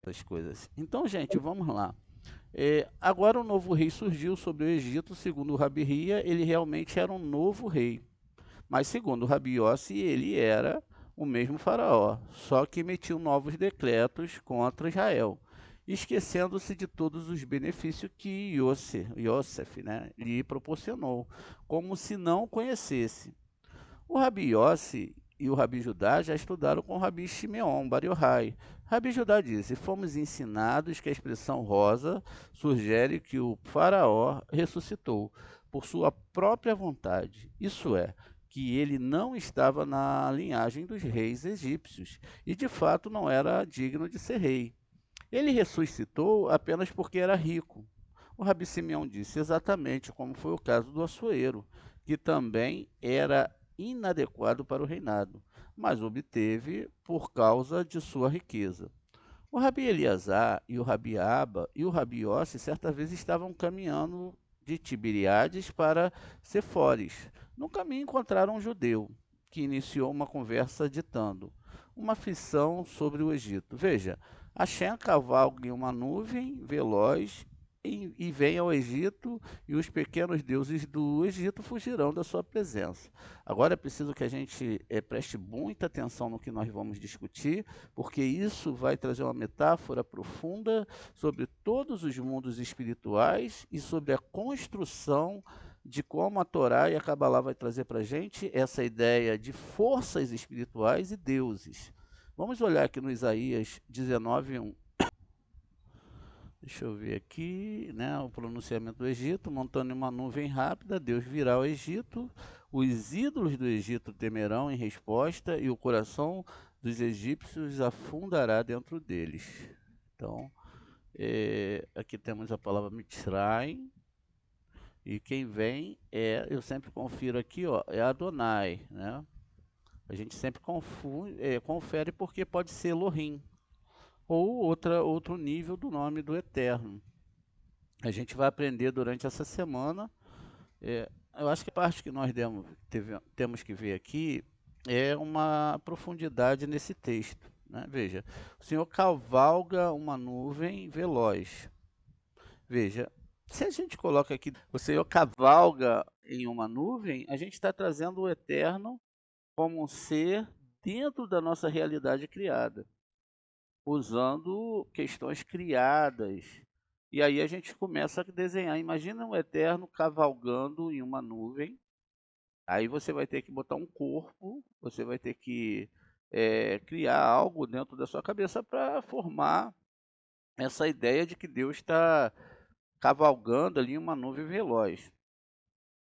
Essas coisas. Então, gente, vamos lá. Agora o novo rei surgiu sobre o Egito, segundo o Rabi Hia, ele realmente era um novo rei. Mas segundo o Rabi Yossi, ele era o mesmo faraó, só que emitiu novos decretos contra Israel, esquecendo-se de todos os benefícios que Yosef, né, lhe proporcionou, como se não o conhecesse. O Rabi Yossi e o Rabi Judá já estudaram com o Rabi Shimeon Bar Yochai. Rabi Judá disse: Fomos ensinados que a expressão rosa sugere que o faraó ressuscitou por sua própria vontade, isso é, que ele não estava na linhagem dos reis egípcios e de fato não era digno de ser rei. Ele ressuscitou apenas porque era rico. O Rabi Simeão disse exatamente como foi o caso do Assuero, que também era inadequado para o reinado, mas obteve por causa de sua riqueza. O Rabi Eleazar e o Rabi Aba e o Rabi Yossi certa vez estavam caminhando de Tiberiades para Sefores. No caminho encontraram um judeu, que iniciou uma conversa ditando uma aflição sobre o Egito. Veja, Hashem cavalga em uma nuvem veloz e vem ao Egito, e os pequenos deuses do Egito fugirão da sua presença. Agora é preciso que a gente preste muita atenção no que nós vamos discutir, porque isso vai trazer uma metáfora profunda sobre todos os mundos espirituais e sobre a construção de como a Torá e a Kabbalah vai trazer para a gente essa ideia de forças espirituais e deuses. Vamos olhar aqui no Isaías 19:1. Deixa eu ver aqui, né, o pronunciamento do Egito, montando em uma nuvem rápida, Deus virá ao Egito, os ídolos do Egito temerão em resposta e o coração dos egípcios afundará dentro deles. Então, aqui temos a palavra Mitzrayim, e quem vem eu sempre confiro aqui, ó, é Adonai, né? A gente sempre confere porque pode ser Elohim, ou outro nível do nome do Eterno. A gente vai aprender durante essa semana. Eu acho que a parte que nós temos que ver aqui é uma profundidade nesse texto, né? Veja, o Senhor cavalga uma nuvem veloz. Veja, se a gente coloca aqui, o Senhor cavalga em uma nuvem, a gente está trazendo o eterno como um ser dentro da nossa realidade criada, usando questões criadas. E aí a gente começa a desenhar. Imagina um eterno cavalgando em uma nuvem. Aí você vai ter que botar um corpo, você vai ter que criar algo dentro da sua cabeça para formar essa ideia de que Deus está cavalgando ali uma nuvem veloz.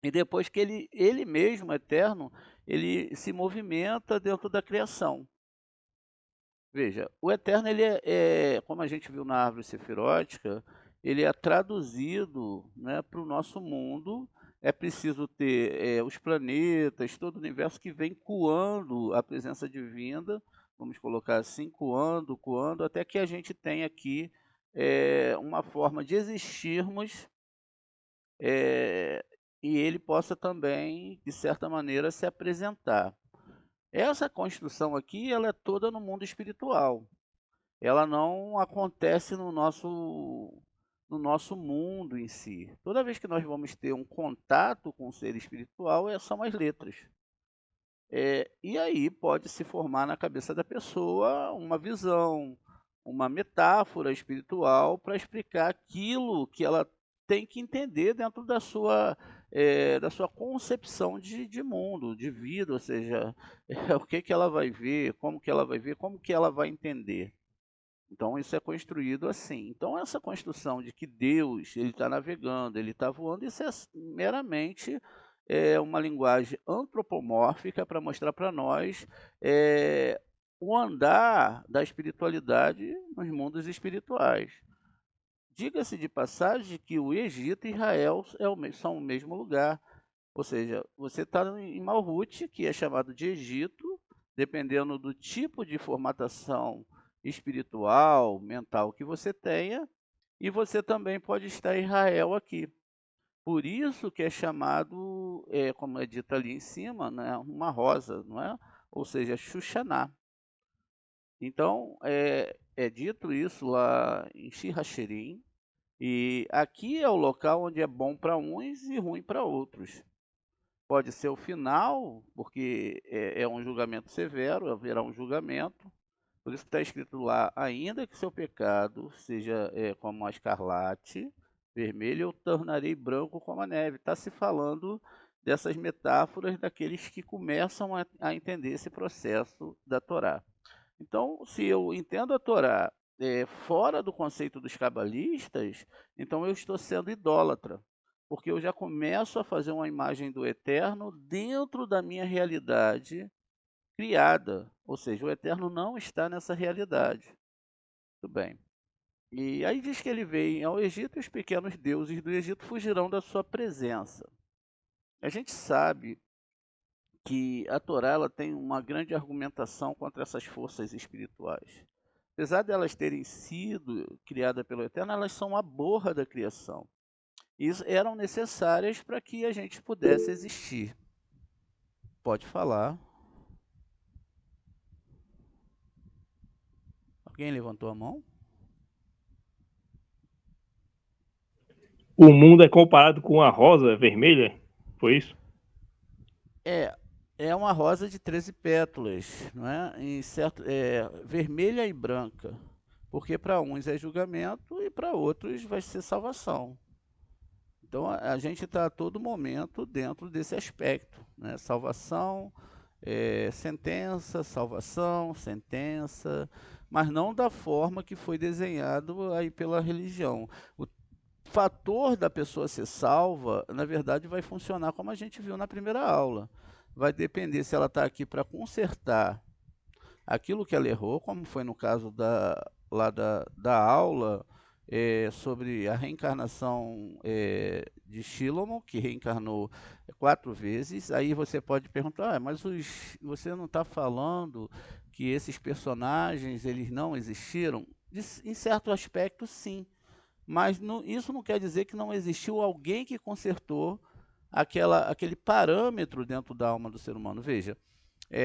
E depois que ele mesmo, eterno, ele se movimenta dentro da criação. Veja, o Eterno, ele como a gente viu na árvore sefirótica, ele é traduzido, né, para o nosso mundo. É preciso ter os planetas, todo o universo que vem coando a presença divina, vamos colocar assim, coando, até que a gente tenha aqui uma forma de existirmos e ele possa também, de certa maneira, se apresentar. Essa construção aqui, ela é toda no mundo espiritual. Ela não acontece no nosso mundo em si. Toda vez que nós vamos ter um contato com o ser espiritual, são as letras. E aí pode se formar na cabeça da pessoa uma visão, uma metáfora espiritual para explicar aquilo que ela tem que entender dentro da sua concepção de mundo, de vida, ou seja, o que ela vai ver, como que ela vai ver, como que ela vai entender. Então isso é construído assim. Então essa construção de que Deus ele está navegando, ele está voando, isso é meramente uma linguagem antropomórfica para mostrar para nós o andar da espiritualidade nos mundos espirituais. Diga-se de passagem que o Egito e Israel são o mesmo lugar. Ou seja, você está em Malhut, que é chamado de Egito, dependendo do tipo de formatação espiritual, mental que você tenha, e você também pode estar em Israel aqui. Por isso que é chamado, como é dito ali em cima, né, uma rosa, não é? Ou seja, Xuxaná. Então, é dito isso lá em Shiraxirim, e aqui é o local onde é bom para uns e ruim para outros. Pode ser o final, porque é um julgamento severo, haverá um julgamento. Por isso que está escrito lá, ainda que seu pecado seja como a escarlate, vermelho, eu tornarei branco como a neve. Está se falando dessas metáforas daqueles que começam a entender esse processo da Torá. Então, se eu entendo a Torá fora do conceito dos cabalistas, então eu estou sendo idólatra, porque eu já começo a fazer uma imagem do eterno dentro da minha realidade criada, ou seja, o eterno não está nessa realidade. Tudo bem. E aí diz que ele veio ao Egito e os pequenos deuses do Egito fugirão da sua presença. A gente sabe que a Torá ela tem uma grande argumentação contra essas forças espirituais. Apesar de elas terem sido criadas pelo Eterno, elas são a borra da criação. E eram necessárias para que a gente pudesse existir. Pode falar. Alguém levantou a mão? O mundo é comparado com uma rosa vermelha? Foi isso? É uma rosa de 13 pétalas, não é? Vermelha e branca. Porque para uns é julgamento e para outros vai ser salvação. Então a gente está a todo momento dentro desse aspecto, né? Salvação, sentença, salvação, sentença, mas não da forma que foi desenhado aí pela religião. O fator da pessoa ser salva, na verdade, vai funcionar como a gente viu na primeira aula. Vai depender se ela está aqui para consertar aquilo que ela errou, como foi no caso da aula sobre a reencarnação de Shilomo, que reencarnou 4 vezes. Aí você pode perguntar, mas você não está falando que esses personagens eles não existiram? Em certo aspecto, sim. Mas isso não quer dizer que não existiu alguém que consertou aquele parâmetro dentro da alma do ser humano. Veja,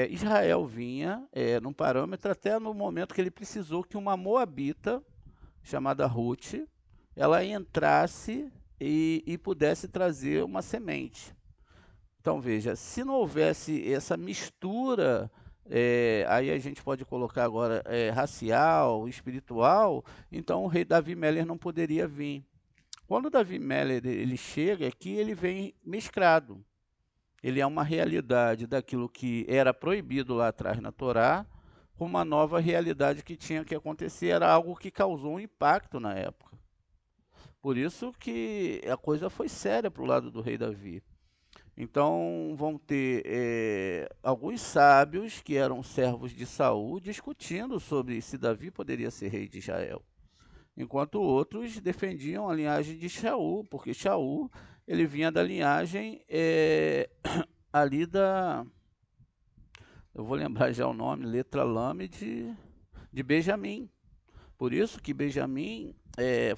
Israel vinha num parâmetro até no momento que ele precisou que uma moabita, chamada Ruth, ela entrasse e pudesse trazer uma semente. Então veja, se não houvesse essa mistura, aí a gente pode colocar agora racial, espiritual, então o rei Davi Meller não poderia vir. Quando Davi Meller ele chega aqui, ele vem mesclado. Ele é uma realidade daquilo que era proibido lá atrás na Torá, com uma nova realidade que tinha que acontecer, era algo que causou um impacto na época. Por isso que a coisa foi séria para o lado do rei Davi. Então vão ter alguns sábios que eram servos de Saul discutindo sobre se Davi poderia ser rei de Israel, enquanto outros defendiam a linhagem de Shaul, porque Shaul ele vinha da linhagem ali eu vou lembrar já o nome, letra Lame de Benjamim. Por isso que Benjamim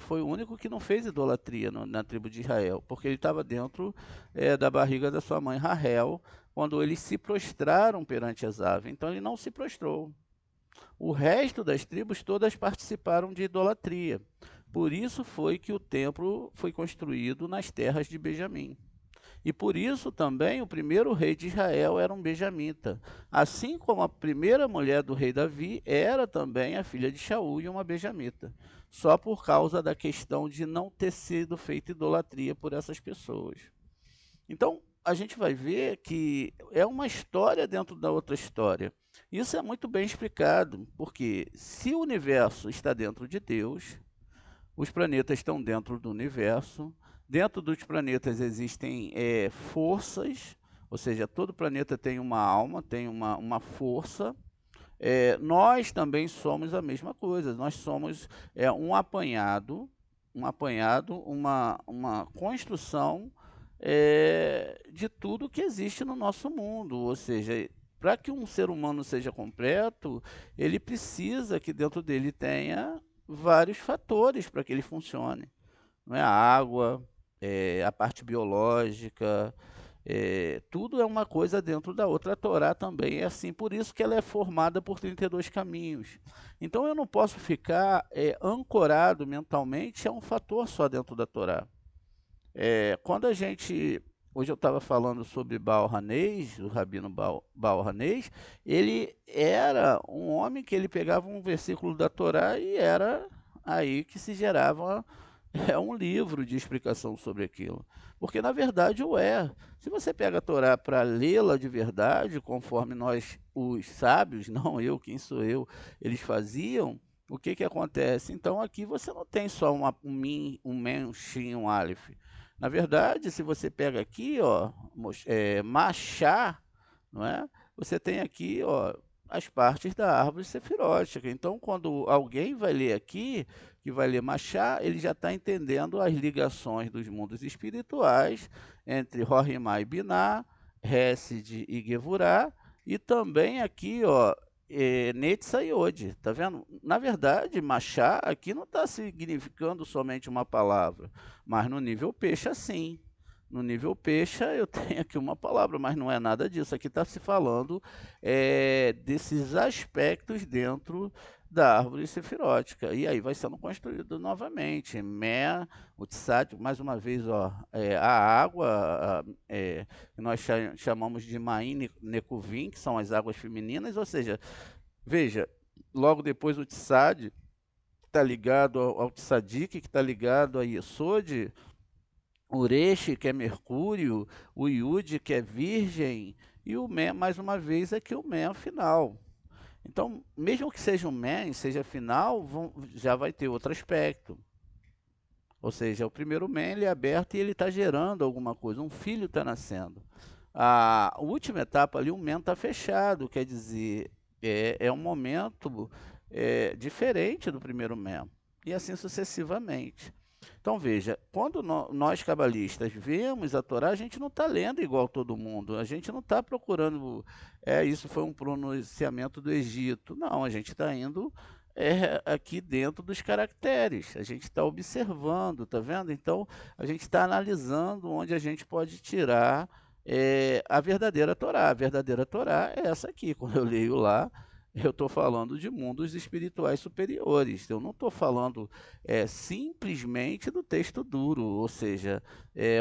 foi o único que não fez idolatria na tribo de Israel, porque ele estava dentro da barriga da sua mãe Rahel, quando eles se prostraram perante Esav. Então ele não se prostrou. O resto das tribos todas participaram de idolatria. Por isso foi que o templo foi construído nas terras de Benjamim. E por isso também o primeiro rei de Israel era um benjamita. Assim como a primeira mulher do rei Davi era também a filha de Shaul e uma benjamita. Só por causa da questão de não ter sido feita idolatria por essas pessoas. Então, a gente vai ver que é uma história dentro da outra história. Isso é muito bem explicado, porque se o universo está dentro de Deus, os planetas estão dentro do universo. Dentro dos planetas existem forças, ou seja, todo planeta tem uma alma, tem uma força Nós também somos a mesma coisa, nós somos um apanhado, uma construção de tudo que existe no nosso mundo. Ou seja, para que um ser humano seja completo, ele precisa que dentro dele tenha vários fatores para que ele funcione. Não é? A água, a parte biológica, tudo é uma coisa dentro da outra. A Torá também é assim, por isso que ela é formada por 32 caminhos. Então eu não posso ficar ancorado mentalmente a um fator só dentro da Torá. Quando a gente. Hoje eu estava falando sobre Baal Hanês, o rabino Baal Hanês, ele era um homem que ele pegava um versículo da Torá e era aí que se gerava um livro de explicação sobre aquilo. Porque na verdade o é. Se você pega a Torá para lê-la de verdade, conforme nós, os sábios, não eu, quem sou eu, eles faziam, o que que acontece? Então aqui você não tem só um min, um men, um shin, um aleph. Na verdade, se você pega aqui, ó, machá, não é? Você tem aqui, ó, as partes da árvore sefirótica. Então, quando alguém vai ler aqui, que vai ler Machá, ele já está entendendo as ligações dos mundos espirituais entre Rohimá e Biná, Hesed e Gevurá, e também aqui, ó, Netzah e Od, tá vendo? Na verdade, Machá aqui não está significando somente uma palavra, mas no nível peixe, sim. No nível peixe, eu tenho aqui uma palavra, mas não é nada disso. Aqui está se falando desses aspectos dentro da árvore sefirótica. E aí vai sendo construído novamente. Mé, o Tsat, mais uma vez, ó, a água, que nós chamamos de Maim Nekuvim, que são as águas femininas, ou seja, veja, logo depois o Tsad está ligado ao Tsadik, que está ligado a Yesod, Ureche, que é Mercúrio, o Yud, que é Virgem, e o Mé, mais uma vez, aqui o Mé final. Então, mesmo que seja um Mé, seja final, já vai ter outro aspecto. Ou seja, o primeiro Mé ele é aberto e ele está gerando alguma coisa, um filho está nascendo. A última etapa ali, o Mé está fechado, quer dizer, um momento diferente do primeiro Mé. E assim sucessivamente. Então veja, quando nós cabalistas vemos a Torá, a gente não está lendo igual todo mundo, a gente não está procurando, isso foi um pronunciamento do Egito. Não, a gente está indo aqui dentro dos caracteres, a gente está observando, tá vendo? Então a gente está analisando onde a gente pode tirar a verdadeira Torá. A verdadeira Torá é essa aqui, quando eu leio lá, eu estou falando de mundos espirituais superiores. Eu não estou falando simplesmente do texto duro, ou seja,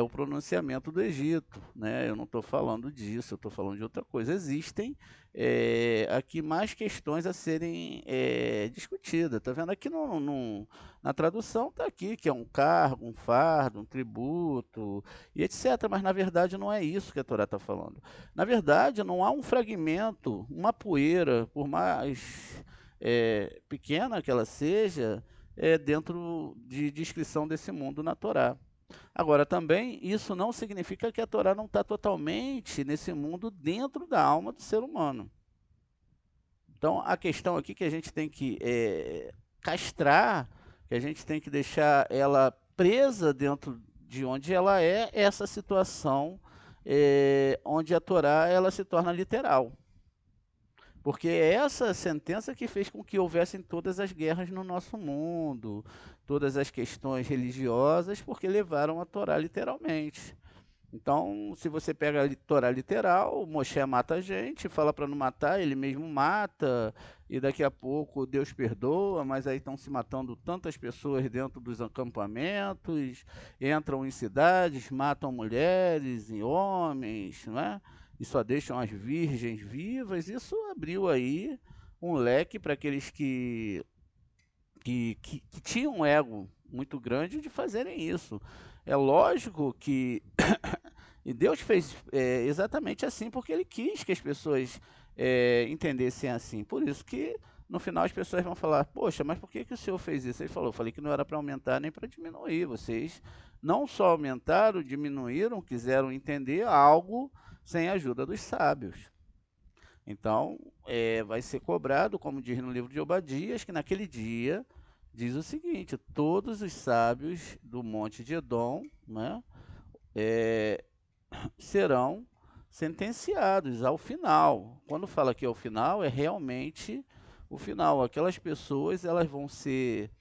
o pronunciamento do Egito. Né? Eu não estou falando disso, eu estou falando de outra coisa. Existem aqui mais questões a serem discutidas. Está vendo? Aqui na tradução está aqui, que é um cargo, um fardo, um tributo, e etc. Mas na verdade não é isso que a Torá está falando. Na verdade, não há um fragmento, uma poeira, por mais pequena que ela seja, dentro de descrição desse mundo na Torá. Agora, também, isso não significa que a Torá não está totalmente nesse mundo dentro da alma do ser humano. Então, a questão aqui que a gente tem que castrar, que a gente tem que deixar ela presa dentro de onde ela é essa situação onde a Torá ela se torna literal. Porque é essa sentença que fez com que houvessem todas as guerras no nosso mundo, todas as questões religiosas, porque levaram a Torá literalmente. Então, se você pega a Torá literal, Moshe mata a gente, fala para não matar, ele mesmo mata, e daqui a pouco Deus perdoa, mas aí estão se matando tantas pessoas dentro dos acampamentos, entram em cidades, matam mulheres e homens, não é? E só deixam as virgens vivas. Isso abriu aí um leque para aqueles que tinham um ego muito grande de fazerem isso. É lógico que e Deus fez exatamente assim porque Ele quis que as pessoas entendessem assim. Por isso que no final as pessoas vão falar: poxa, mas por que o Senhor fez isso? Ele falou: eu falei que não era para aumentar nem para diminuir. Vocês não só aumentaram, diminuíram, quiseram entender algo sem a ajuda dos sábios. Então, vai ser cobrado, como diz no livro de Obadias, que naquele dia diz o seguinte: todos os sábios do monte de Edom, né, é, serão sentenciados ao final. Quando fala que é o final, é realmente o final. Aquelas pessoas, elas vão ser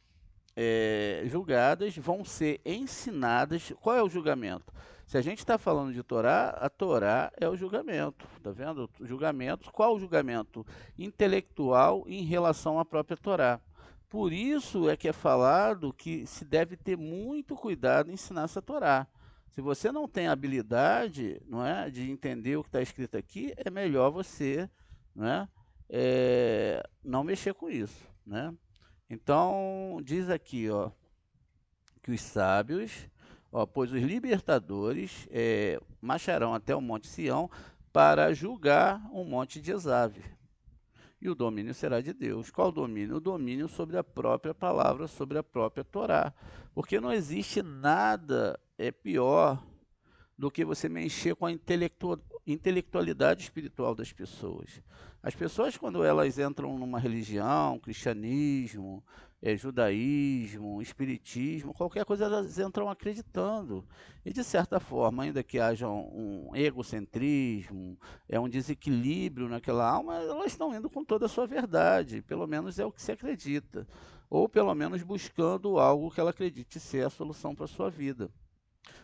julgadas, vão ser ensinadas. Qual é o julgamento? Se a gente está falando de Torá, a Torá é o julgamento, tá vendo? O julgamento, qual o julgamento? Intelectual em relação à própria Torá. Por isso é que é falado que se deve ter muito cuidado em ensinar essa Torá. Se você não tem habilidade, não é, de entender o que está escrito aqui, é melhor você, não é, não mexer com isso, né? Então, diz aqui, ó, que os sábios, ó, pois os libertadores marcharão até o monte Sião para julgar o monte de Esave. E o domínio será de Deus. Qual o domínio? O domínio sobre a própria palavra, sobre a própria Torá. Porque não existe nada pior do que você mexer com a intelectualidade espiritual das pessoas. As pessoas, quando elas entram numa religião, cristianismo, judaísmo, espiritismo, qualquer coisa, elas entram acreditando. E, de certa forma, ainda que haja um egocentrismo, um desequilíbrio naquela alma, elas estão indo com toda a sua verdade, pelo menos é o que se acredita. Ou, pelo menos, buscando algo que ela acredite ser a solução para a sua vida.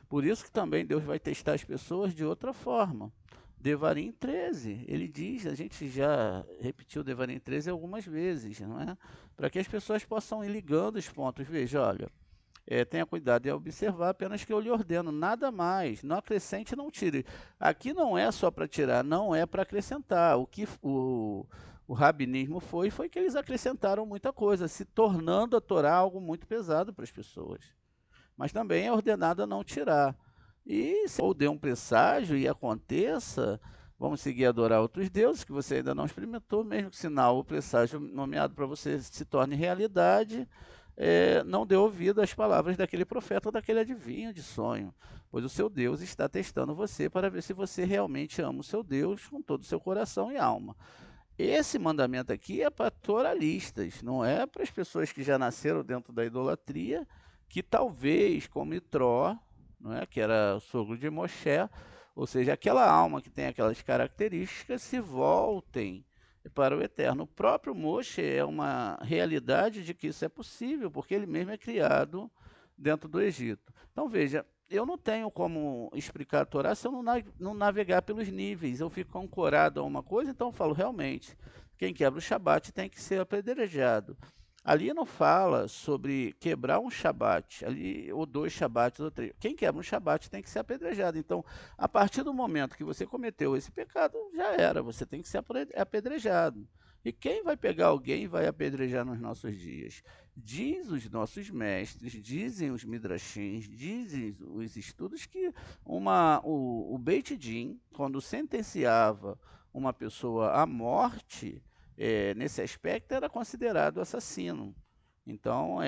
Por isso que também Deus vai testar as pessoas de outra forma. Devarim 13, ele diz, a gente já repetiu Devarim 13 algumas vezes, não é? Para que as pessoas possam ir ligando os pontos. Veja, olha, tenha cuidado em observar apenas que eu lhe ordeno, nada mais, não acrescente, não tire. Aqui não é só para tirar, não é para acrescentar. O que o rabinismo foi que eles acrescentaram muita coisa, se tornando a Torá algo muito pesado para as pessoas. Mas também é ordenado a não tirar. E se ou dê um presságio e aconteça, vamos seguir a adorar outros deuses que você ainda não experimentou, mesmo que sinal o presságio nomeado para você se torne realidade, não dê ouvido às palavras daquele profeta ou daquele adivinho de sonho, pois o seu Deus está testando você para ver se você realmente ama o seu Deus com todo o seu coração e alma. Esse mandamento aqui é para toralistas, não é para as pessoas que já nasceram dentro da idolatria, que talvez, como Itró, não é, que era o sogro de Moshe, ou seja, aquela alma que tem aquelas características, se voltem para o eterno. O próprio Moshe é uma realidade de que isso é possível, porque ele mesmo é criado dentro do Egito. Então veja, eu não tenho como explicar a Torá se eu não navegar pelos níveis. Eu fico ancorado a uma coisa, então eu falo, realmente, quem quebra o Shabat tem que ser apedrejado. Ali não fala sobre quebrar um Shabat, ali, ou 2 Shabats, ou 3. Quem quebra um Shabat tem que ser apedrejado. Então, a partir do momento que você cometeu esse pecado, já era, você tem que ser apedrejado. E quem vai pegar alguém e vai apedrejar nos nossos dias? Diz os nossos mestres, dizem os midrashins, dizem os estudos que o Beit Din, quando sentenciava uma pessoa à morte, nesse aspecto era considerado assassino. Então,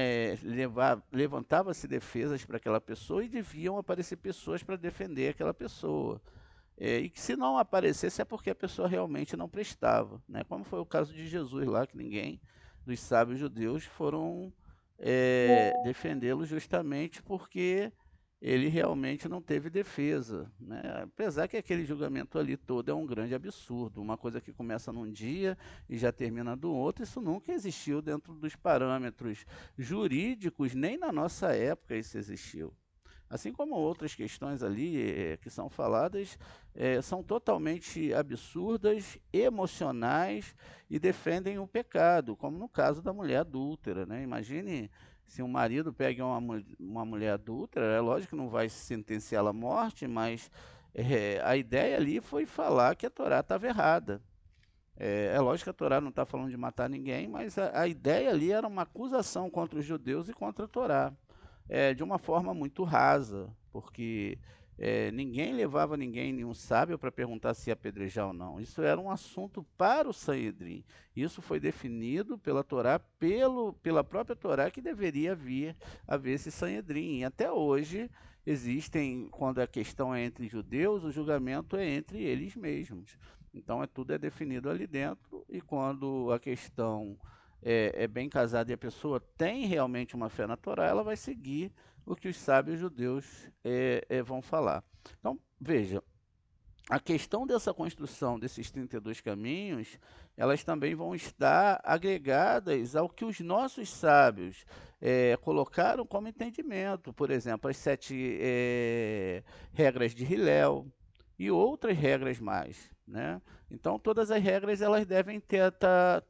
levantava-se defesas para aquela pessoa e deviam aparecer pessoas para defender aquela pessoa. E que se não aparecesse é porque a pessoa realmente não prestava, né? Como foi o caso de Jesus lá, que ninguém dos sábios judeus foram defendê-lo justamente porque ele realmente não teve defesa, né? Apesar que aquele julgamento ali todo é um grande absurdo, uma coisa que começa num dia e já termina do outro, isso nunca existiu dentro dos parâmetros jurídicos, nem na nossa época isso existiu. Assim como outras questões ali que são faladas, são totalmente absurdas, emocionais e defendem o pecado, como no caso da mulher adúltera, né? Imagine se um marido pega uma mulher adúltera, é lógico que não vai sentenciá-la à morte, mas a ideia ali foi falar que a Torá estava errada. É lógico que a Torá não está falando de matar ninguém, mas a ideia ali era uma acusação contra os judeus e contra a Torá, de uma forma muito rasa, porque ninguém levava nenhum sábio para perguntar se ia apedrejar ou não. Isso era um assunto para o Sanhedrin. Isso foi definido pela Torá, pela própria Torá, que deveria vir a ver esse Sanhedrin. E até hoje existem, quando a questão é entre judeus, o julgamento é entre eles mesmos. Então tudo é definido ali dentro, e quando a questão é bem casada e a pessoa tem realmente uma fé na Torá, ela vai seguir o que os sábios judeus vão falar. Então, veja, a questão dessa construção desses 32 caminhos, elas também vão estar agregadas ao que os nossos sábios colocaram como entendimento. Por exemplo, as 7 regras de Hillel e outras regras mais, né? Então, todas as regras elas devem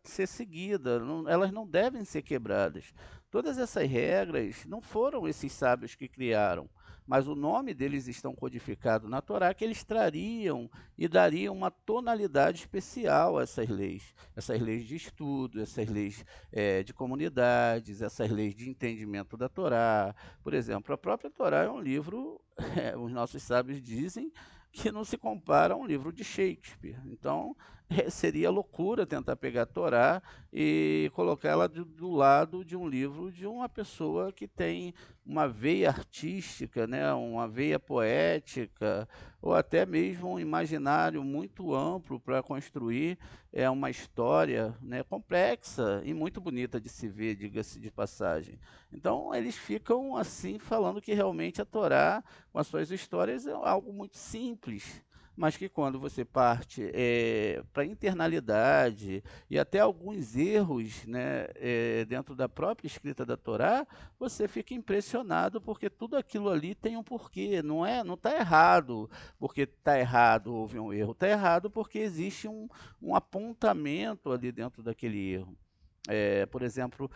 ser seguidas, elas não devem ser quebradas. Todas essas regras não foram esses sábios que criaram, mas o nome deles estão codificado na Torá, que eles trariam e dariam uma tonalidade especial a essas leis de estudo, essas leis de comunidades, essas leis de entendimento da Torá. Por exemplo, a própria Torá é um livro, os nossos sábios dizem, que não se compara a um livro de Shakespeare. Então, seria loucura tentar pegar a Torá e colocar ela do lado de um livro de uma pessoa que tem uma veia artística, né, uma veia poética, ou até mesmo um imaginário muito amplo para construir uma história, né, complexa e muito bonita de se ver, diga-se de passagem. Então, eles ficam assim falando que realmente a Torá, com as suas histórias, é algo muito simples, mas que quando você parte para a internalidade e até alguns erros, né, dentro da própria escrita da Torá, você fica impressionado porque tudo aquilo ali tem um porquê, não está errado porque está errado, houve um erro, está errado porque existe um apontamento ali dentro daquele erro. Por exemplo,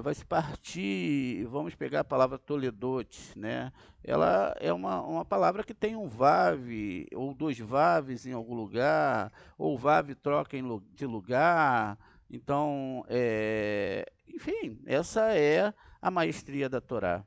vai se partir, vamos pegar a palavra Toledote, né? Ela é uma palavra que tem um vav, ou dois vaves em algum lugar, ou vav troca de lugar. Então, enfim, essa é a maestria da Torá.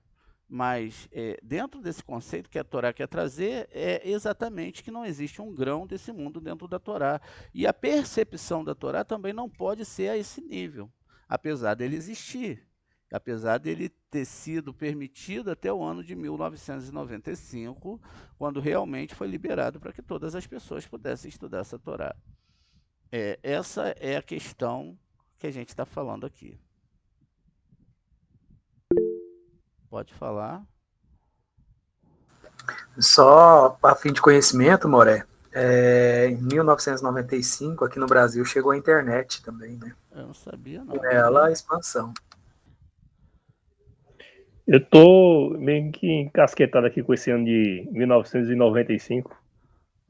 Mas dentro desse conceito que a Torá quer trazer, é exatamente que não existe um grão desse mundo dentro da Torá. E a percepção da Torá também não pode ser a esse nível, apesar dele existir, apesar dele ter sido permitido até o ano de 1995, quando realmente foi liberado para que todas as pessoas pudessem estudar essa Torá. Essa é a questão que a gente está falando aqui. Pode falar. Só a fim de conhecimento, Moré, em 1995, aqui no Brasil, chegou a internet também, né? Eu não sabia, Com não. ela, a expansão. Eu tô meio que encasquetado aqui com esse ano de 1995.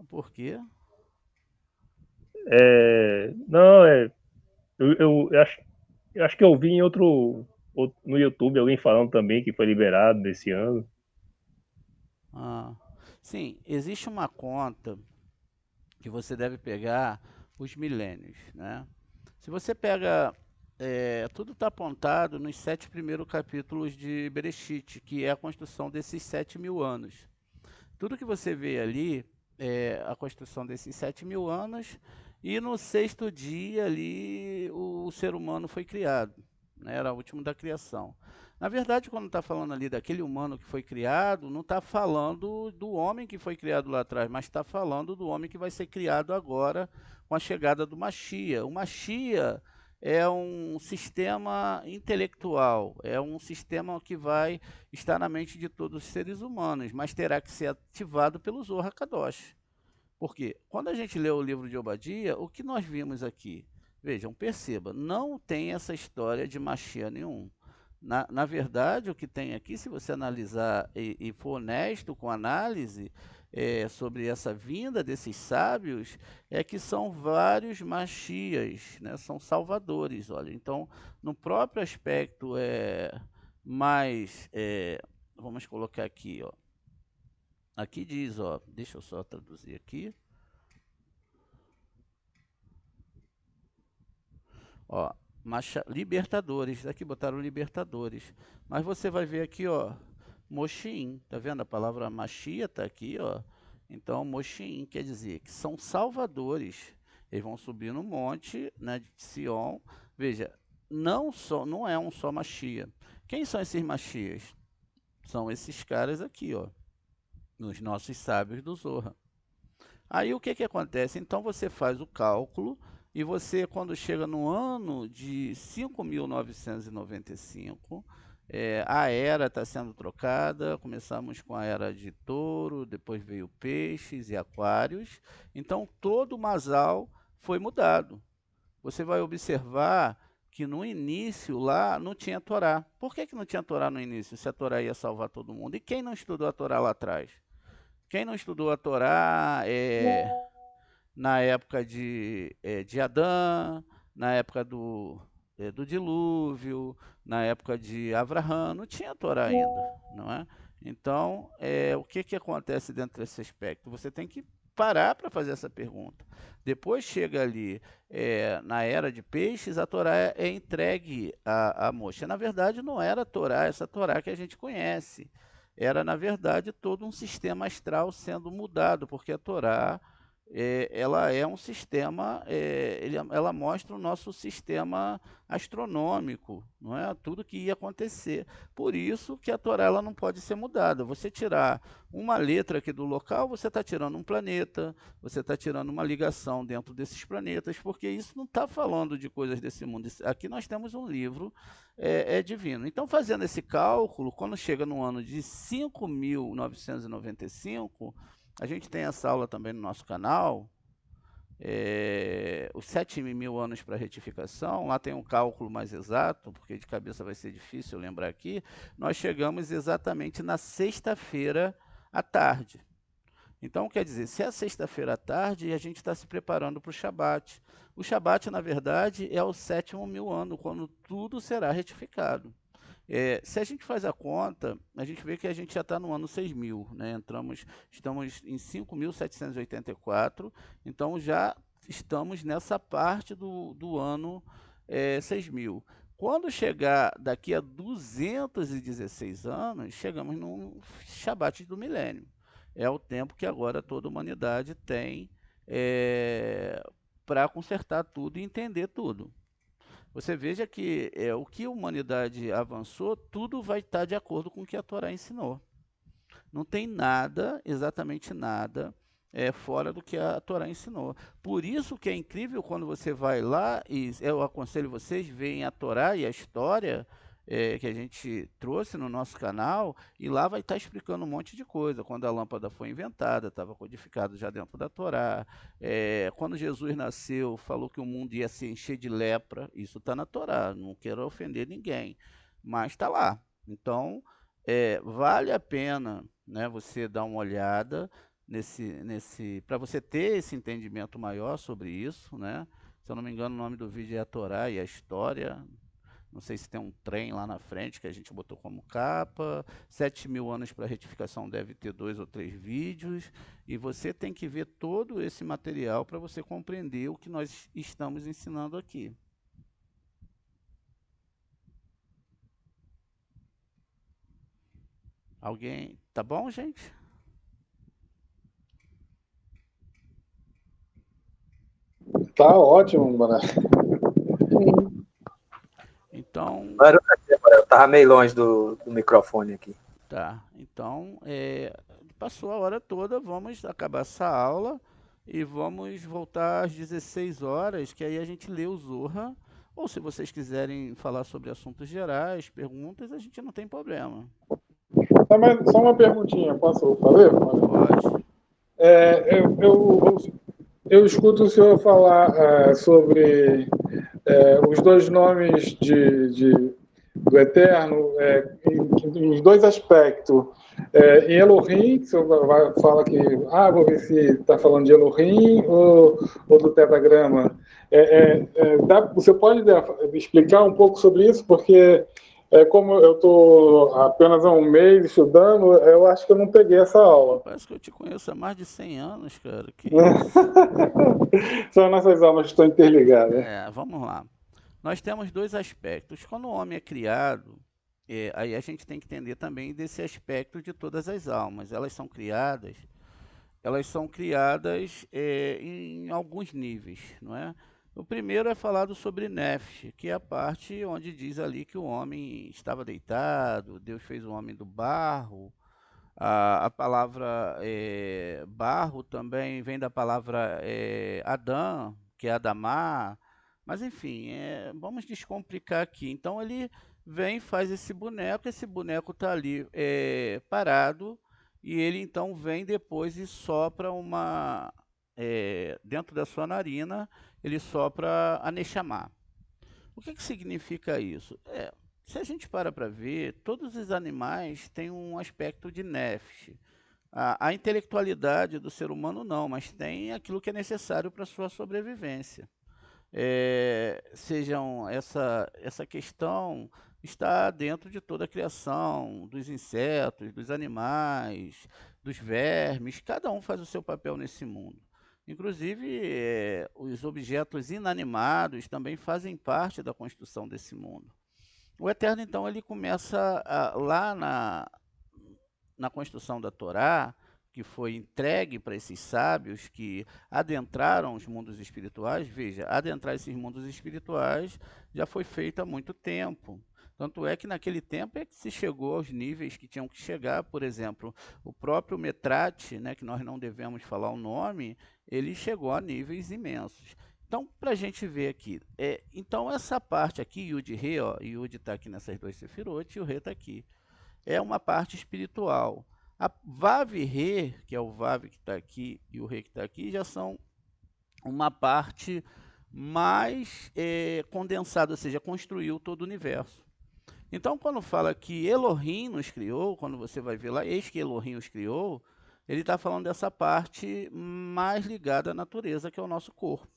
Por quê? Não, eu acho que eu vi em no YouTube alguém falando também que foi liberado desse ano. Ah, sim, existe uma conta que você deve pegar os milênios, né? Se você pega, tudo está apontado nos 7 primeiros capítulos de Bereshit, que é a construção desses 7.000 anos. Tudo que você vê ali é a construção desses 7.000 anos, e no sexto dia ali o ser humano foi criado, né? Era o último da criação. Na verdade, quando está falando ali daquele humano que foi criado, não está falando do homem que foi criado lá atrás, mas está falando do homem que vai ser criado agora com a chegada do Machia. O Machia é um sistema intelectual, é um sistema que vai estar na mente de todos os seres humanos, mas terá que ser ativado pelo Zohar HaKadosh. Porque quando a gente lê o livro de Obadia, o que nós vimos aqui? Vejam, perceba, não tem essa história de Mashiach nenhum. Na verdade, o que tem aqui, se você analisar e for honesto com a análise sobre essa vinda desses sábios, é que são vários Mashiachs, né? São salvadores. Olha, então, no próprio aspecto mais, vamos colocar aqui, ó. Aqui diz, ó, deixa eu só traduzir aqui. Ó, Libertadores, aqui botaram Libertadores. Mas você vai ver aqui, ó, Moshim, tá vendo? A palavra Machia tá aqui, ó. Então, Moshim quer dizer que são salvadores. Eles vão subir no monte, né, de Sião. Veja, não é um só Machia. Quem são esses Machias? São esses caras aqui, ó, nos nossos sábios do Zohar. Aí o que que acontece? Então você faz o cálculo e você, quando chega no ano de 5.995, a era está sendo trocada. Começamos com a era de touro, depois veio peixes e aquários. Então todo o masal foi mudado. Você vai observar que no início lá não tinha Torá. Por que que não tinha Torá no início, se a Torá ia salvar todo mundo? E quem não estudou a Torá lá atrás? Quem não estudou a Torá na época de Adão, na época do dilúvio, na época de Abraão, não tinha Torá ainda, não é? Então, o que que acontece dentro desse aspecto? Você tem que parar para fazer essa pergunta. Depois chega ali, na era de peixes, a Torá é entregue a Moisés. Na verdade, não era a Torá, essa Torá que a gente conhece. Era, na verdade, todo um sistema astral sendo mudado, porque a Torá ela é um sistema, ela mostra o nosso sistema astronômico, não é? Tudo que ia acontecer. Por isso que a Torá ela não pode ser mudada. Você tirar uma letra aqui do local, você está tirando um planeta, você está tirando uma ligação dentro desses planetas, porque isso não está falando de coisas desse mundo. Aqui nós temos um livro divino. Então, fazendo esse cálculo, quando chega no ano de 5.995, a gente tem essa aula também no nosso canal, os 7.000 anos para retificação. Lá tem um cálculo mais exato, porque de cabeça vai ser difícil lembrar aqui. Nós chegamos exatamente na sexta-feira à tarde. Então, quer dizer, se é sexta-feira à tarde, a gente está se preparando para o Shabat. O Shabat, na verdade, é o 7.000 ano, quando tudo será retificado. Se a gente faz a conta, a gente vê que a gente já está no ano 6.000, né? Estamos em 5.784, então já estamos nessa parte do ano 6.000. Quando chegar daqui a 216 anos, chegamos no Shabat do milênio. É o tempo que agora toda a humanidade tem para consertar tudo e entender tudo. Você veja que o que a humanidade avançou, tudo vai estar de acordo com o que a Torá ensinou. Não tem nada, exatamente nada, fora do que a Torá ensinou. Por isso que é incrível quando você vai lá, e eu aconselho vocês, veem a Torá e a história que a gente trouxe no nosso canal, e lá vai estar explicando um monte de coisa. Quando a lâmpada foi inventada, estava codificado já dentro da Torá. Quando Jesus nasceu, falou que o mundo ia se encher de lepra. Isso está na Torá, não quero ofender ninguém, mas está lá. Então, vale a pena, né, você dar uma olhada para você ter esse entendimento maior sobre isso, né? Se eu não me engano, o nome do vídeo é a Torá e a História. Não sei se tem um trem lá na frente que a gente botou como capa. 7.000 anos para retificação deve ter 2 ou 3 vídeos. E você tem que ver todo esse material para você compreender o que nós estamos ensinando aqui. Alguém? Tá bom, gente? Tá ótimo, mano. Então, Eu tava meio longe do microfone aqui. tá. Então, passou a hora toda, vamos acabar essa aula e vamos voltar às 16 horas, que aí a gente lê o Zorra. Ou se vocês quiserem falar sobre assuntos gerais, perguntas, a gente não tem problema. Só uma perguntinha, posso fazer? Pode. Eu escuto o senhor falar sobre os dois nomes do Eterno em dois aspectos. Em Elohim, que o senhor fala que, vou ver se está falando de Elohim ou do Tetragrama. Você pode explicar um pouco sobre isso? Porque, como eu estou apenas há um mês estudando, eu acho que eu não peguei essa aula. Parece que eu te conheço há mais de 100 anos, cara. Que São nossas almas que estão interligadas. vamos lá. Nós temos dois aspectos. Quando o homem é criado, aí a gente tem que entender também desse aspecto de todas as almas. Elas são criadas em alguns níveis, não é? O primeiro é falado sobre Nefesh, que é a parte onde diz ali que o homem estava deitado, Deus fez o homem do barro, A palavra barro também vem da palavra Adão, que é Adamá, mas enfim, vamos descomplicar aqui. Então ele vem, faz esse boneco está ali parado, e ele então vem depois e sopra dentro da sua narina, ele sopra a Neshama. O que significa isso? Se a gente para ver, todos os animais têm um aspecto de nefesh. A intelectualidade do ser humano não, mas tem aquilo que é necessário para a sua sobrevivência. Essa questão está dentro de toda a criação, dos insetos, dos animais, dos vermes, cada um faz o seu papel nesse mundo. Inclusive, os objetos inanimados também fazem parte da construção desse mundo. O Eterno, então, ele começa lá na construção da Torá, que foi entregue para esses sábios que adentraram os mundos espirituais. Veja, adentrar esses mundos espirituais já foi feito há muito tempo. Tanto é que naquele tempo é que se chegou aos níveis que tinham que chegar. Por exemplo, o próprio Metrate, né, que nós não devemos falar o nome, ele chegou a níveis imensos. Então, para a gente ver aqui, então essa parte aqui, Yud e Re, Yud está aqui nessas duas sefirot e o Re está aqui, é uma parte espiritual. A Vav e Re, que é o Vav que está aqui e o Re que está aqui, já são uma parte mais condensada, ou seja, construiu todo o universo. Então, quando fala que Elohim nos criou, quando você vai ver lá, eis que Elohim os criou, ele está falando dessa parte mais ligada à natureza, que é o nosso corpo,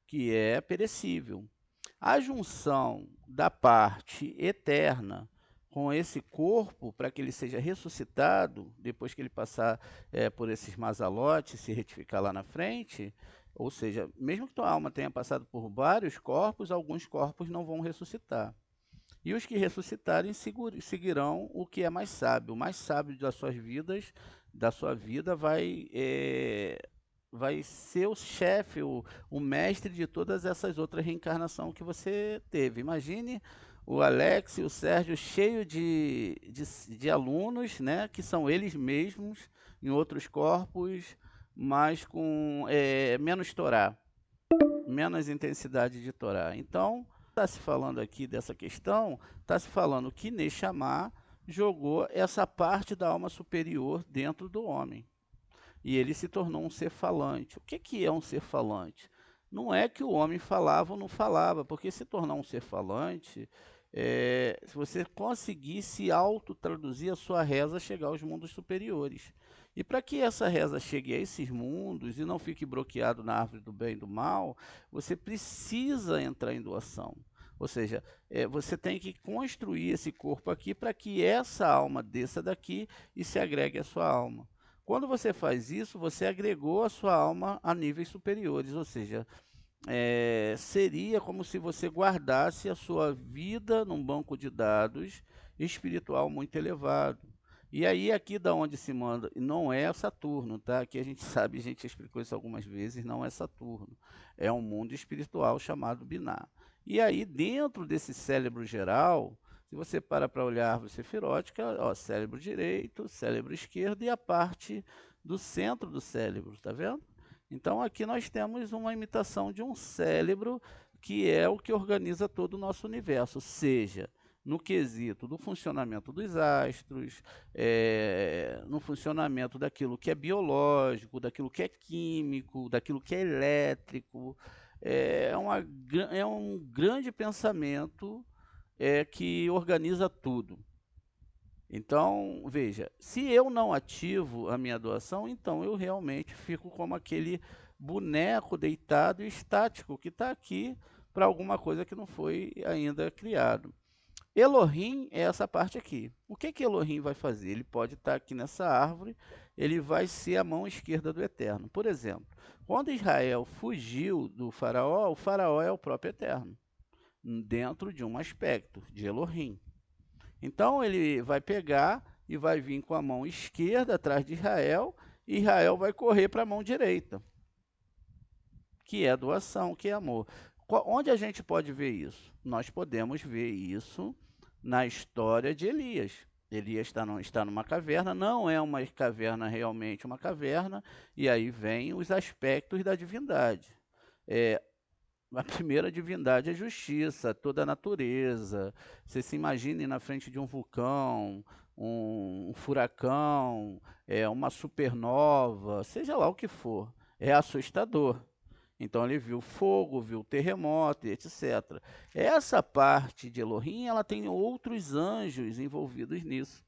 que é perecível. A junção da parte eterna com esse corpo, para que ele seja ressuscitado, depois que ele passar por esses mazalotes, se retificar lá na frente, ou seja, mesmo que tua alma tenha passado por vários corpos, alguns corpos não vão ressuscitar. E os que ressuscitarem seguirão o que é mais sábio. O mais sábio das suas vidas, da sua vida, vai ser o chefe, o mestre de todas essas outras reencarnações que você teve. Imagine o Alex e o Sérgio cheio de alunos, né, que são eles mesmos em outros corpos, mas com menos Torá, menos intensidade de Torá. Então, está se falando aqui dessa questão, está se falando que Neshama jogou essa parte da alma superior dentro do homem. E ele se tornou um ser falante. O que é um ser falante? Não é que o homem falava ou não falava, porque se tornar um ser falante, se você conseguisse auto-traduzir a sua reza chegar aos mundos superiores. E para que essa reza chegue a esses mundos e não fique bloqueado na árvore do bem e do mal, você precisa entrar em doação. Ou seja, você tem que construir esse corpo aqui para que essa alma desça daqui e se agregue à sua alma. Quando você faz isso, você agregou a sua alma a níveis superiores, ou seja, seria como se você guardasse a sua vida num banco de dados espiritual muito elevado. E aí, aqui da onde se manda, não é Saturno, tá? Aqui a gente sabe, a gente já explicou isso algumas vezes, não é Saturno. É um mundo espiritual chamado Biná. E aí, dentro desse cérebro geral, se você para olhar a árvore sefirótica, cérebro direito, cérebro esquerdo e a parte do centro do cérebro, tá vendo? Então aqui nós temos uma imitação de um cérebro que é o que organiza todo o nosso universo, seja no quesito do funcionamento dos astros, no funcionamento daquilo que é biológico, daquilo que é químico, daquilo que é elétrico. É um grande pensamento que organiza tudo. Então, veja, se eu não ativo a minha doação, então eu realmente fico como aquele boneco deitado e estático que está aqui para alguma coisa que não foi ainda criado. Elohim é essa parte aqui. O que Elohim vai fazer? Ele pode estar aqui nessa árvore, ele vai ser a mão esquerda do Eterno. Por exemplo, quando Israel fugiu do faraó, o faraó é o próprio Eterno, dentro de um aspecto de Elohim. Então ele vai pegar e vai vir com a mão esquerda atrás de Israel, e Israel vai correr para a mão direita, que é doação, que é amor. Onde a gente pode ver isso? Nós podemos ver isso na história de Elias. Ele está numa caverna, não é uma caverna realmente uma caverna, e aí vem os aspectos da divindade. É, a primeira divindade é justiça, toda a natureza. Você se imagine na frente de um vulcão, um furacão, uma supernova, seja lá o que for. É assustador. Então ele viu fogo, viu terremoto, e etc. Essa parte de Elohim, ela tem outros anjos envolvidos nisso.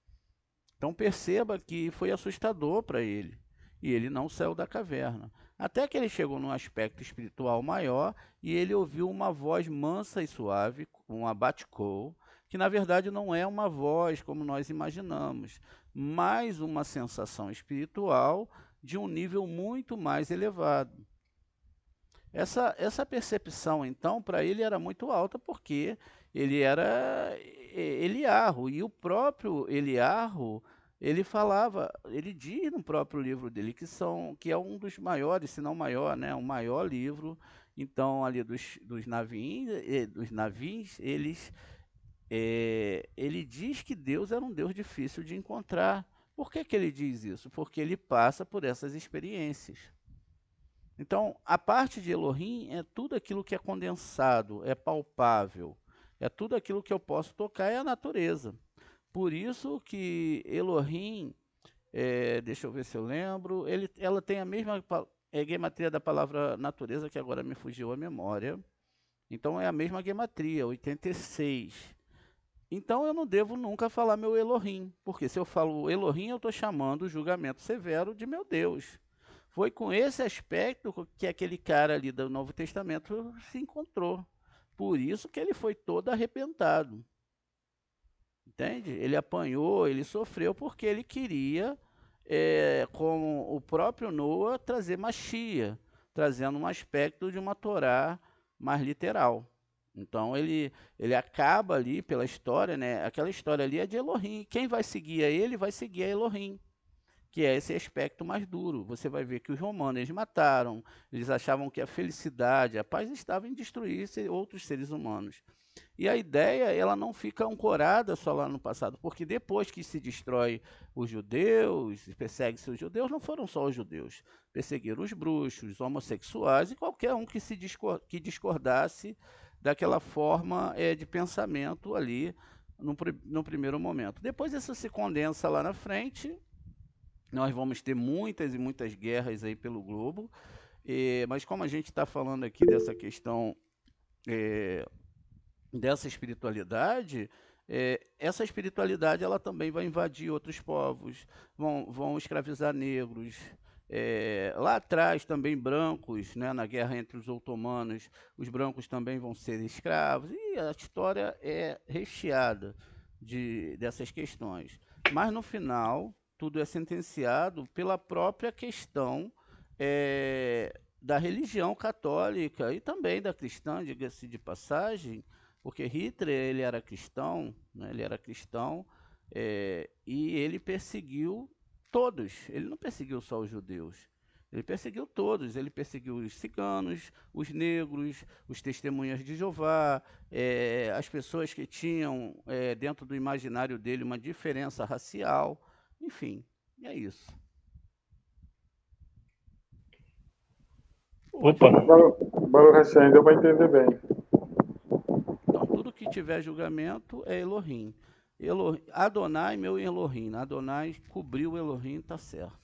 Então perceba que foi assustador para ele. E ele não saiu da caverna. Até que ele chegou num aspecto espiritual maior e ele ouviu uma voz mansa e suave, um abaticou, que na verdade não é uma voz como nós imaginamos, mas uma sensação espiritual de um nível muito mais elevado. Essa percepção, então, para ele era muito alta, porque ele era Eliarro, e o próprio Eliarro, ele falava, ele diz no próprio livro dele que é um dos maiores, se não maior, né, o maior livro, então, ali dos navins, ele diz que Deus era um Deus difícil de encontrar. Por que que ele diz isso? Porque ele passa por essas experiências. Então, a parte de Elohim é tudo aquilo que é condensado, é palpável, é tudo aquilo que eu posso tocar, é a natureza. Por isso que Elohim, deixa eu ver se eu lembro, ela tem a mesma gematria da palavra natureza, que agora me fugiu a memória. Então, é a mesma gematria, 86. Então, eu não devo nunca falar meu Elohim, porque se eu falo Elohim, eu estou chamando o julgamento severo de meu Deus. Foi com esse aspecto que aquele cara ali do Novo Testamento se encontrou. Por isso que ele foi todo arrebentado. Entende? Ele apanhou, ele sofreu porque ele queria, como o próprio Noa, trazer Machia, trazendo um aspecto de uma Torá mais literal. Então ele acaba ali pela história, né? Aquela história ali é de Elohim. Quem vai seguir a ele vai seguir a Elohim, que é esse aspecto mais duro. Você vai ver que os romanos eles mataram, eles achavam que a felicidade, a paz estava em destruir outros seres humanos. E a ideia, ela não fica ancorada só lá no passado, porque depois que se destrói os judeus, persegue-se os judeus, não foram só os judeus, perseguiram os bruxos, os homossexuais e qualquer um que discordasse daquela forma de pensamento ali no primeiro momento. Depois isso se condensa lá na frente. Nós vamos ter muitas e muitas guerras aí pelo globo, mas como a gente está falando aqui dessa questão dessa espiritualidade, essa espiritualidade ela também vai invadir outros povos, vão escravizar negros. Lá atrás também brancos, né, na guerra entre os otomanos, os brancos também vão ser escravos, e a história é recheada dessas questões. Mas no final, tudo é sentenciado pela própria questão da religião católica e também da cristã, diga-se de passagem, porque Hitler ele era cristão, né, e ele perseguiu todos, ele não perseguiu só os judeus, ele perseguiu todos, ele perseguiu os ciganos, os negros, os testemunhas de Jeová, as pessoas que tinham dentro do imaginário dele uma diferença racial, enfim, é isso. Opa, Baruch Hashem, deu para entender bem. Então, tudo que tiver julgamento é Elohim. Adonai, meu Elohim. Adonai cobriu o Elohim, tá certo.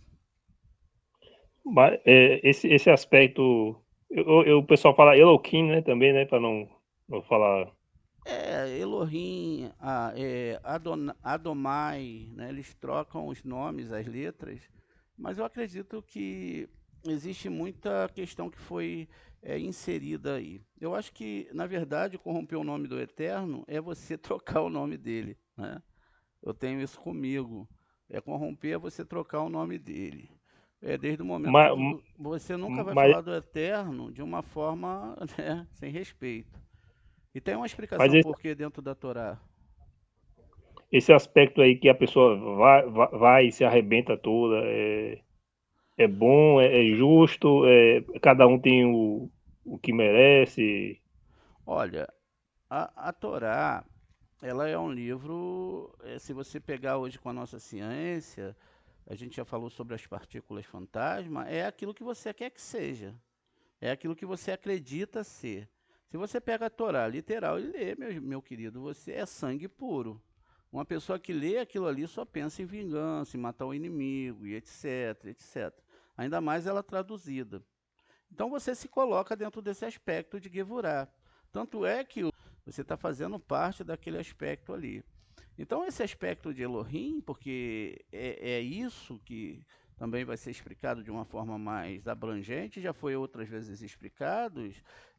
mas, esse aspecto, o pessoal fala Elohim, né, também, né, para não falar. Elohim, Adomai, né, eles trocam os nomes, as letras, mas eu acredito que existe muita questão que foi inserida aí. Eu acho que, na verdade, corromper o nome do Eterno é você trocar o nome dele, né? Eu tenho isso comigo. Corromper é você trocar o nome dele. Desde o momento que Mas, você nunca vai mas, falar do Eterno de uma forma, né, sem respeito. E tem uma mas explicação por que dentro da Torá. esse aspecto aí que a pessoa vai e se arrebenta toda, é bom, é justo, cada um tem o que merece. Olha, a Torá, ela é um livro, se você pegar hoje com a nossa ciência, a gente já falou sobre as partículas fantasma, é aquilo que você quer que seja. É aquilo que você acredita ser. Se você pega a Torá literal e lê, meu querido, você é sangue puro. Uma pessoa que lê aquilo ali só pensa em vingança, em matar o inimigo, e etc, etc. Ainda mais ela traduzida. Então você se coloca dentro desse aspecto de Gevurah. Tanto é que você está fazendo parte daquele aspecto ali. Então esse aspecto de Elohim, porque é isso que também vai ser explicado de uma forma mais abrangente, já foi outras vezes explicado,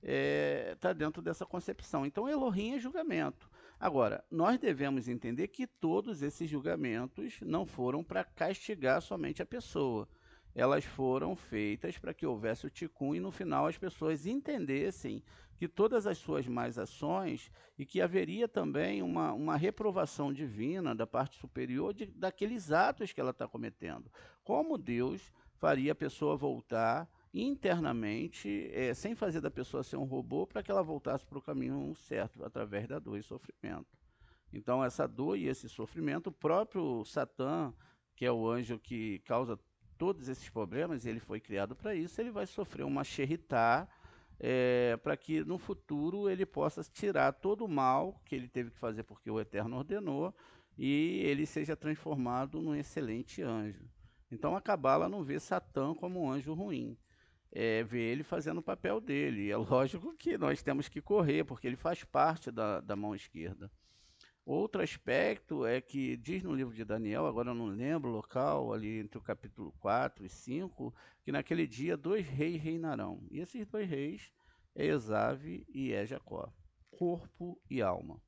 está dentro dessa concepção. Então Elohim é julgamento. Agora, nós devemos entender que todos esses julgamentos não foram para castigar somente a pessoa. Elas foram feitas para que houvesse o tikkun e no final as pessoas entendessem que todas as suas más ações e que haveria também uma reprovação divina da parte superior daqueles atos que ela está cometendo. Como Deus faria a pessoa voltar internamente, sem fazer da pessoa ser um robô, para que ela voltasse para o caminho certo, através da dor e sofrimento. Então, essa dor e esse sofrimento, o próprio Satã, que é o anjo que causa todos esses problemas, ele foi criado para isso, ele vai sofrer uma xerritá, para que no futuro ele possa tirar todo o mal que ele teve que fazer porque o Eterno ordenou e ele seja transformado num excelente anjo. Então a Cabala não vê Satã como um anjo ruim, vê ele fazendo o papel dele. É lógico que nós temos que correr, porque ele faz parte da mão esquerda. Outro aspecto é que diz no livro de Daniel, agora eu não lembro o local, ali entre o capítulo 4 e 5, que naquele dia 2 reis reinarão. E esses 2 reis é Esave e é Jacó, corpo e alma.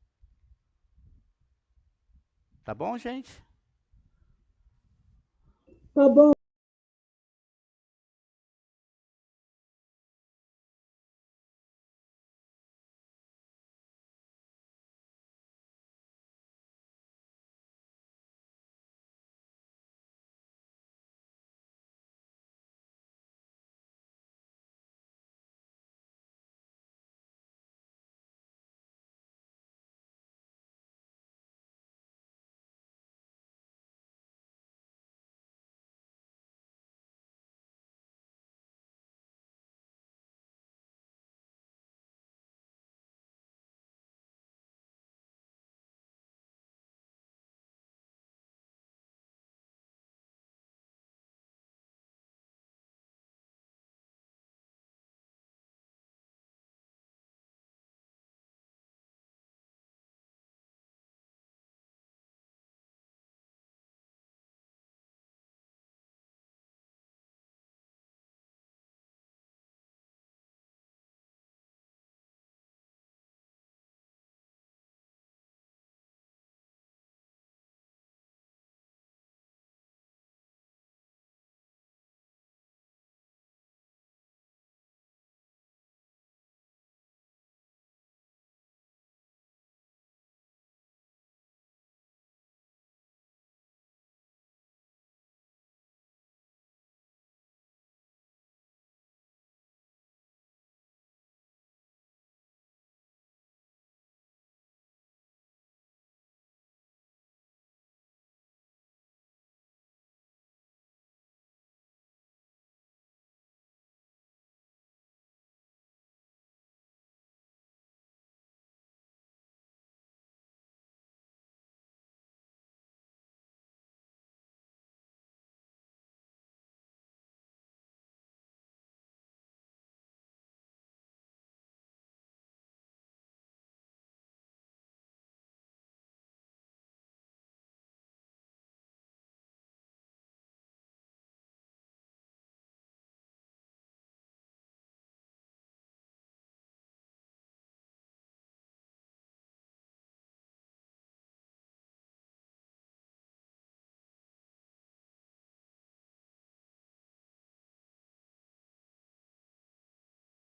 Tá bom, gente? Tá bom.